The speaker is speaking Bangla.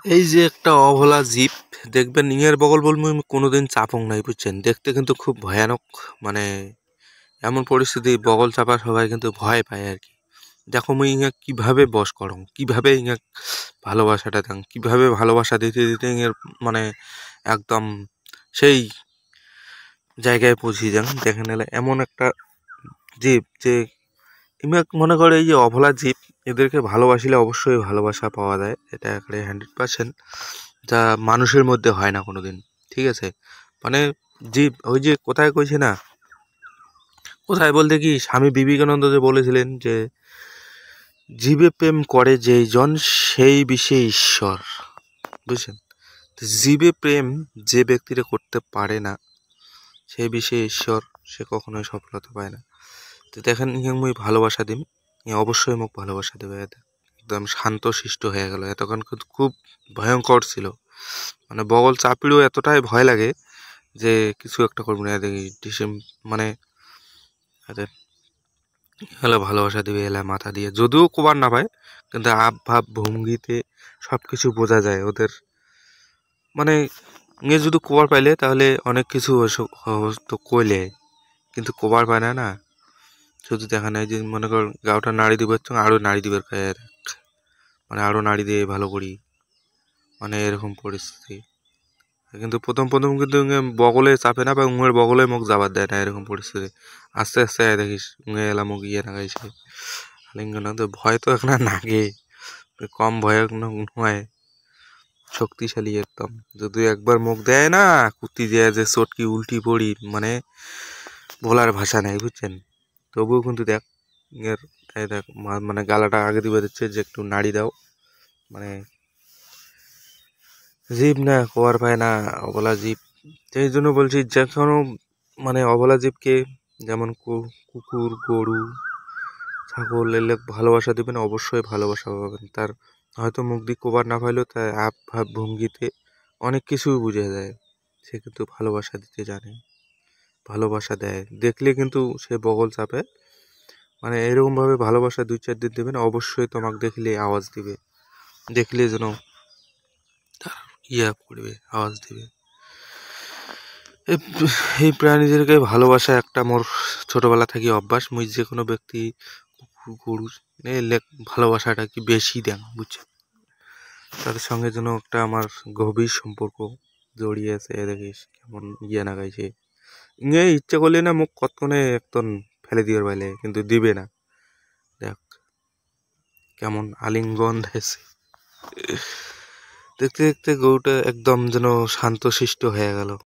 এই যে একটা অবলা জীব দেখবেন ইংয়ের বগল বলবো আমি কোনোদিন চাপং নাই বুঝছেন, দেখতে কিন্তু খুব ভয়ানক। মানে এমন পরিস্থিতি বগল চাপা সবাই কিন্তু ভয় পায় আর কি। দেখো মুই ইংয়া কিভাবে বস করং, কিভাবে ইংয়া ভালোবাসাটা দাং, কিভাবে ভালোবাসা দিতে দিতে ইংয়ের মানে একদম সেই জায়গায় পৌঁছে যান। দেখে নিলে এমন একটা জীব যে ইমাক মনে করে এই যে অবলা জীব, এদেরকে ভালোবাসিলে অবশ্যই ভালোবাসা পাওয়া যায়, এটা একেবারে 100%, যা মানুষের মধ্যে হয় না কোনোদিন। ঠিক আছে, মানে জীব ওই যে কোথায় কইছে না, কোথায় বলতে কি স্বামী বিবেকানন্দ যে বলেছিলেন যে জীবে প্রেম করে যেই জন সেই বিষে ঈশ্বর, বুঝছেন? তো জীবে প্রেম যে ব্যক্তিরা করতে পারে না সেই বিষয়ে ঈশ্বর, সে কখনোই সফলতা পায় না। তো দেখেন ইহাং মুই ভালোবাসা দিম, ইয়া অবশ্যই মোক ভালোবাসা দেবে। একদম শান্ত শিষ্ট হয়ে গেল। এতক্ষণ কিন্তু খুব ভয়ঙ্কর ছিল, মানে বগল চাপিড়ও এতটাই ভয় লাগে যে কিছু একটা করবো না। দেখি মানে এদের এলা ভালোবাসা দিবে, এলা মাথা দিয়ে, যদিও কোবার না পায় কিন্তু আব ভাব ভঙ্গিতে সবকিছু বোঝা যায় ওদের। মানে ইয়ে যদি কোবার পাইলে তাহলে অনেক কিছু তো কইলে, কিন্তু কোবার পায় না না, শুধু দেখা নাই যে মনে কর গাওটা নাড়ি দিবার আরো নাড়ি দিবার খায়, মানে আরো নাড়ি দিয়ে ভালো করি, মানে এরকম পরিস্থিতি। কিন্তু প্রথম প্রথম কিন্তু বগলে চাপে না বা উঙের বগলে মুখ যাবার দেয় না, এরকম পরিস্থিতি। আস্তে আস্তে দেখিস উঙে এলা মুখ ইয়ে না গাইছে লিঙ্গ না, তো ভয় তো এখন আর নাগে, কম ভয় নয়, শক্তিশালী একদম। যদি একবার মুখ দেয় না, কুত্তি দেয় যে চটকি উল্টি পড়ি, মানে বলার ভাষা নেই বুঝছেন। তবুও কিন্তু দেখ এর এই দেখ মানে গালাটা আগে দিবে দিচ্ছে যে একটু নাড়ি দাও, মানে জীব না কোয়ার পায় না, অবলা জীব। সেই জন্য বলছি যে কোনো মানে অবলা জীবকে, যেমন কুকুর, গরু, ছাগল, এলে ভালোবাসা দিবেন, অবশ্যই ভালোবাসা পাবেন। তার হয়তো মুখ দিয়ে কোবার না পাইলেও তার আব ভাব ভঙ্গিতে অনেক কিছুই বুঝে যায়। সে কিন্তু ভালোবাসা দিতে জানে, ভালোবাসা দেয়, দেখলে কিন্তু সে বগল চাপে। মানে এরকম ভাবে ভালোবাসা 2-4 দিন দেবেন, অবশ্যই তোমাকে দেখলে আওয়াজ দিবে, দেখলে যেন তার ইয়া করবে, আওয়াজ দিবে। এই প্রাণীদেরকে ভালোবাসা একটা মোর ছোটবেলা থেকে অভ্যাস। মুই যে কোনো ব্যক্তি, কুকুর, গরু এলে ভালোবাসাটা কি বেশি দেন বুঝছেন, তাদের সঙ্গে যেন একটা আমার গভীর সম্পর্ক জড়িয়ে আছে। দেখিস কেমন ইয়ে না গাইছে, ইয়ে ইচ্ছে করলে না মুখ কতক্ষণে একদম ফেলে দিবার পাইলে কিন্তু দিবে না। দেখ কেমন আলিঙ্গন দিয়েছে, দেখতে দেখতে গরুটা একদম যেন শান্তশিষ্ট হয়ে গেল।